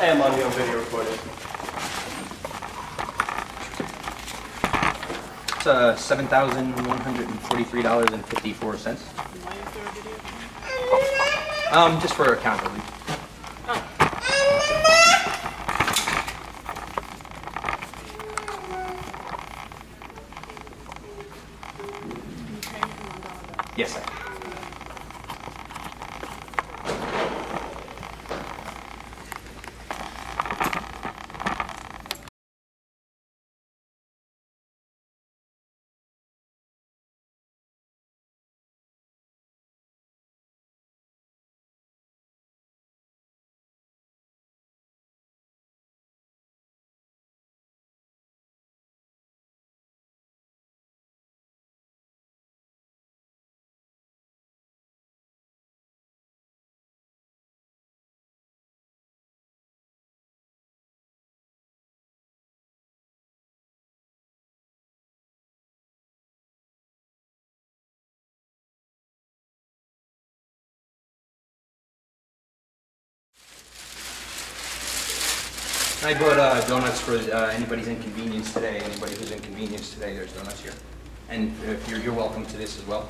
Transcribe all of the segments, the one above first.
I am on the video recording. It's $7,143.54. Why is there a video? Just for account relief. Oh. Yes, sir. I brought donuts for anybody's inconvenience today. Anybody who's inconvenienced today, there's donuts here. And you're welcome to this as well.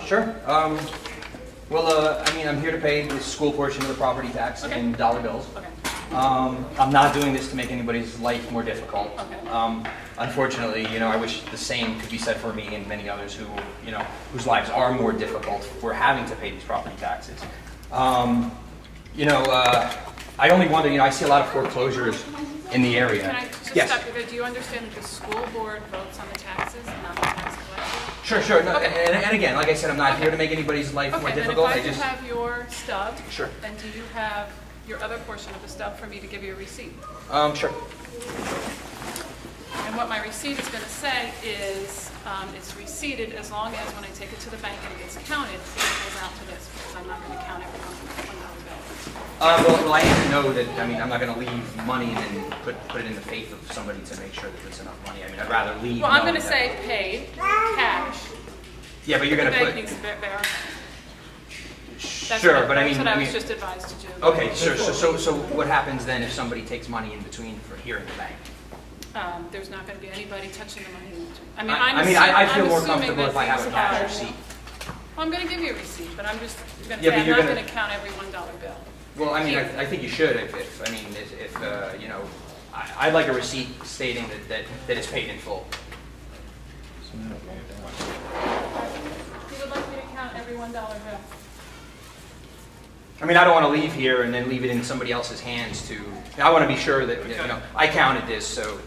Sure. I mean, I'm here to pay the school portion of the property tax in dollar bills. Okay. I'm not doing this to make anybody's life more difficult. Okay. Unfortunately, I wish the same could be said for me and many others who, whose lives are more difficult for having to pay these property taxes. I only wonder, I see a lot of foreclosures in the area. Can I just stop you there? Do you understand that the school board votes on the taxes and not the tax collector? Sure. No, and again, like I said, I'm not here to make anybody's life more difficult. Then if I have your stub, Sure. then do you have your other portion of the stub for me to give you a receipt? Sure. And what my receipt is going to say is it's receipted as long as when I take it to the bank and it gets counted, it goes out to this, because I'm not going to count everyone with $1 bill. Well, I need to know that, I'm not going to leave money and then put it in the faith of somebody to make sure that it's enough money. I'd rather leave. Well, I'm going to say paid, cash. Yeah, but you're going to put. Needs to verify. Sure, but That's what I was just advised to do. Okay, sure. So what happens then if somebody takes money in between for here in the bank? There's not going to be anybody touching the money in between. I feel more comfortable if I have a cash receipt. Well, I'm going to give you a receipt, but I'm just going to say I'm not going to count every $1 bill. Well, I think you should. I'd like a receipt stating that it's paid in full. You would like me to count every $1 bill? I don't want to leave here and then leave it in somebody else's hands I want to be sure that, I counted this, so.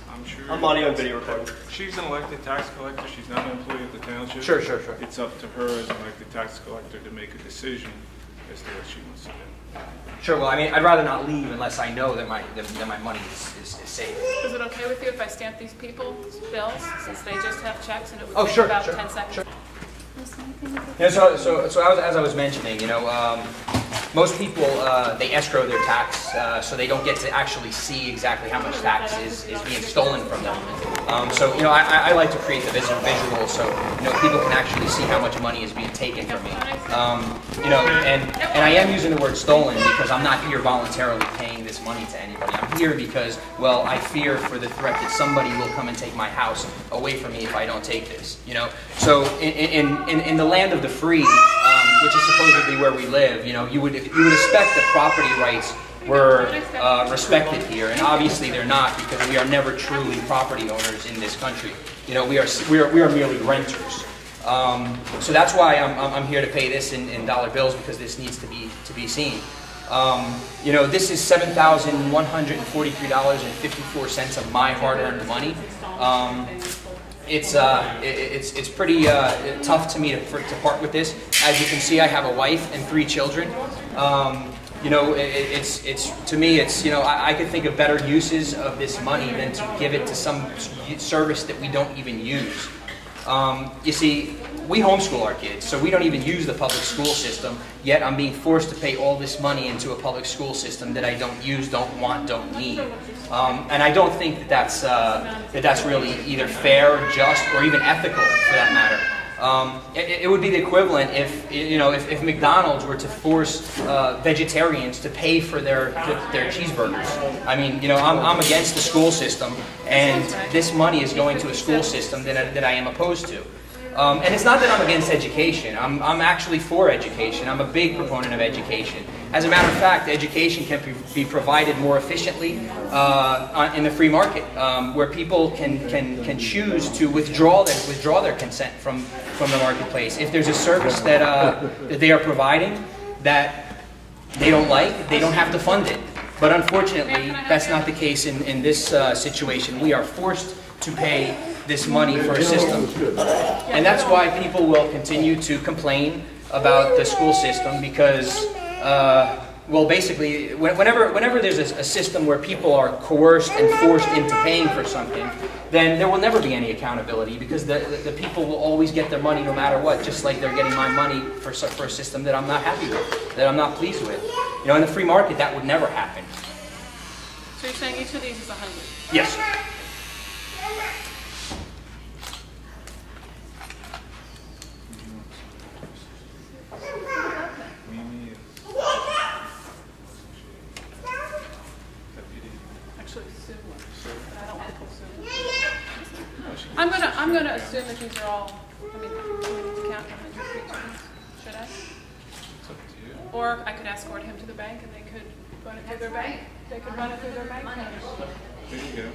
I'm sure. I'm on video recording. She's an elected tax collector. She's not an employee of the township. Sure. It's up to her as an elected tax collector to make a decision as to what she wants to do. Sure, well, I'd rather not leave unless I know that my money is safe. Is it okay with you if I stamp these people's bills, since they just have checks and it would take sure, about sure, 10 seconds? Sure. As I was mentioning, most people, they escrow their tax, so they don't get to actually see exactly how much tax is being stolen from them. I like to create the visual so, people can actually see how much money is being taken from me. And I am using the word stolen because I'm not here voluntarily paying this money to anybody. I'm here because, well, I fear for the threat that somebody will come and take my house away from me if I don't take this, So in the land of the free, which is supposedly where we live, you would expect that property rights were respected here, and obviously they're not because we are never truly property owners in this country. We are merely renters. So that's why I'm here to pay this in dollar bills because this needs to be seen. This is $7,143.54 of my hard-earned money. It's pretty tough to me to part with this. As you can see, I have a wife and 3 children. You know, it's to me, it's, you know, I could think of better uses of this money than to give it to some service that we don't even use. You see, we homeschool our kids, so we don't even use the public school system, yet I'm being forced to pay all this money into a public school system that I don't use, don't want, don't need. And I don't think that that's really either fair, or just, or even ethical for that matter. It would be the equivalent if, you know, if McDonald's were to force vegetarians to pay for their cheeseburgers. I mean, you know, I'm against the school system, and this money is going to a school system that I am opposed to. And it's not that I'm against education. I'm actually for education. I'm a big proponent of education. As a matter of fact, education can be provided more efficiently in the free market, where people can choose to withdraw their consent from the marketplace. If there's a service that they are providing that they don't like, they don't have to fund it. But unfortunately, that's not the case in this situation. We are forced to pay this money for a system. And that's why people will continue to complain about the school system, because well, basically, whenever there's a system where people are coerced and forced into paying for something, then there will never be any accountability, because the people will always get their money no matter what, just like they're getting my money for a system that I'm not happy with, that I'm not pleased with. You know, in the free market, that would never happen. So you're saying each of these is 100? Yes. I'm gonna assume that these are all, I mean, do we need to count 100 for each of these? Should I? It's up to you. Or I could escort him to the bank and they could run it through their bank. They could run it through their bank. There you go.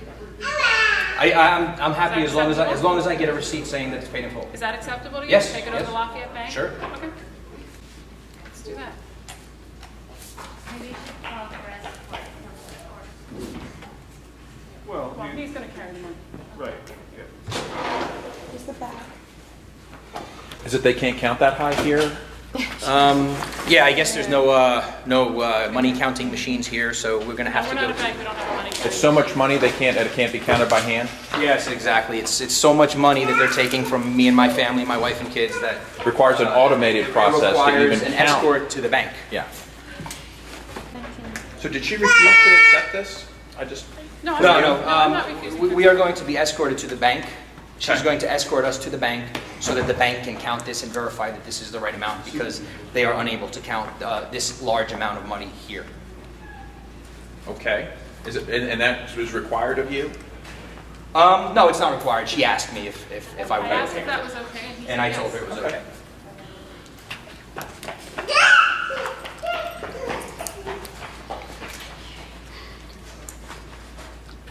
I'm happy as long as I get a receipt saying that it's paid in full. Is that acceptable to you? Yes. Take it over to the Lafayette Bank? Sure. Okay. Let's do that. Well, Well, he's gonna carry the money. right. Here's the bag. Is it they can't count that high here? Yeah, I guess there's no money counting machines here, so we're gonna have We're to not go. a bank, we don't have money. It's so much money it can't be counted by hand? Yes, exactly. It's so much money that they're taking from me and my family, my wife and kids, that Requires an automated process to requires even an count. escort to the bank. Yeah. So did she refuse to accept this? No, No, I'm not refusing. we are going to be escorted to the bank. She's going to escort us to the bank so that the bank can count this and verify that this is the right amount, because they are unable to count this large amount of money here. Okay. Is it, and that was required of you? No, it's not required. She asked me if I would I be asked okay if with that it. was okay, and he And said I yes. told her it was okay.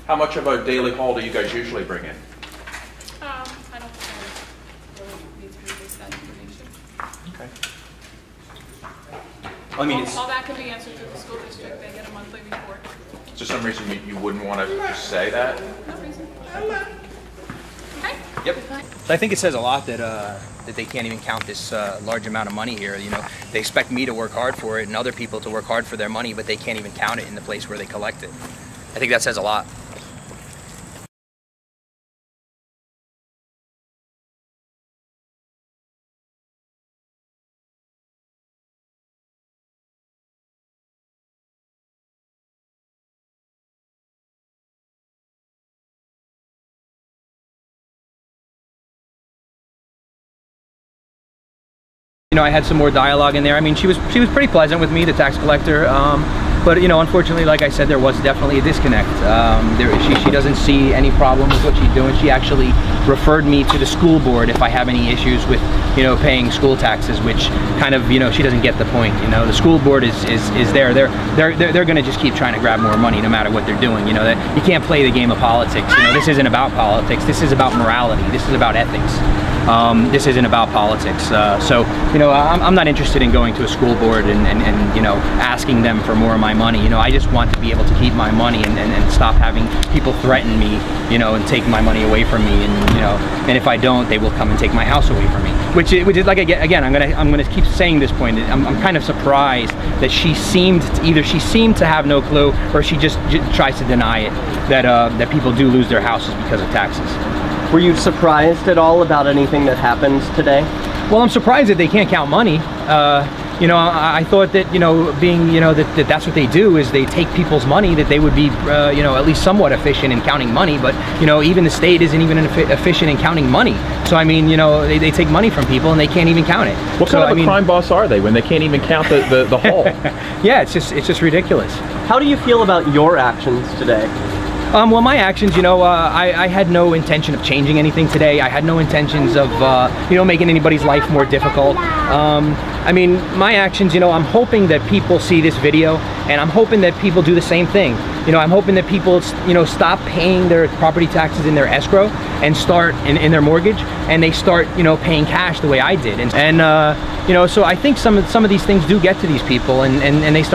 How much of a daily haul do you guys usually bring in? I don't think I really need to release that information. Okay. I mean, it's All that can be answered through the school district. They get a monthly report. Is there some reason you wouldn't want to say that? No reason. Okay. Yep. I think it says a lot that that they can't even count this large amount of money here. You know, they expect me to work hard for it and other people to work hard for their money, but they can't even count it in the place where they collect it. I think that says a lot. You know, I had some more dialogue in there. I mean, she was pretty pleasant with me, the tax collector. But you know, unfortunately, like I said, there was definitely a disconnect. She doesn't see any problem with what she's doing. She actually referred me to the school board if I have any issues with, you know, paying school taxes, which kind of, you know, she doesn't get the point. You know, the school board is there. They're going to just keep trying to grab more money no matter what they're doing. You know, that you can't play the game of politics. You know, this isn't about politics. This is about morality. This is about ethics. This isn't about politics. So, you know, I'm not interested in going to a school board and you know, asking them for more of my money. You know, I just want to be able to keep my money and stop having people threaten me, you know, and take my money away from me, and you know, and if I don't, they will come and take my house away from me. Which is like, again, I'm gonna keep saying this point. I'm kind of surprised that she seemed to have no clue, or she just tries to deny it, that people do lose their houses because of taxes. Were you surprised at all about anything that happened today? Well, I'm surprised that they can't count money. You know, I thought that, you know, being, you know, that's what they do, is they take people's money, that they would be, you know, at least somewhat efficient in counting money. But, you know, even the state isn't even efficient in counting money. So, I mean, you know, they take money from people and they can't even count it. What kind of a crime boss are they when they can't even count the haul? Yeah, it's just ridiculous. How do you feel about your actions today? Well, my actions, you know, I had no intention of changing anything today. I had no intentions of, you know, making anybody's life more difficult. I mean, my actions, you know, I'm hoping that people see this video, and I'm hoping that people do the same thing. You know, I'm hoping that people, you know, stop paying their property taxes in their escrow and start in their mortgage, and they start, you know, paying cash the way I did. And you know, so I think some of these things do get to these people, and they start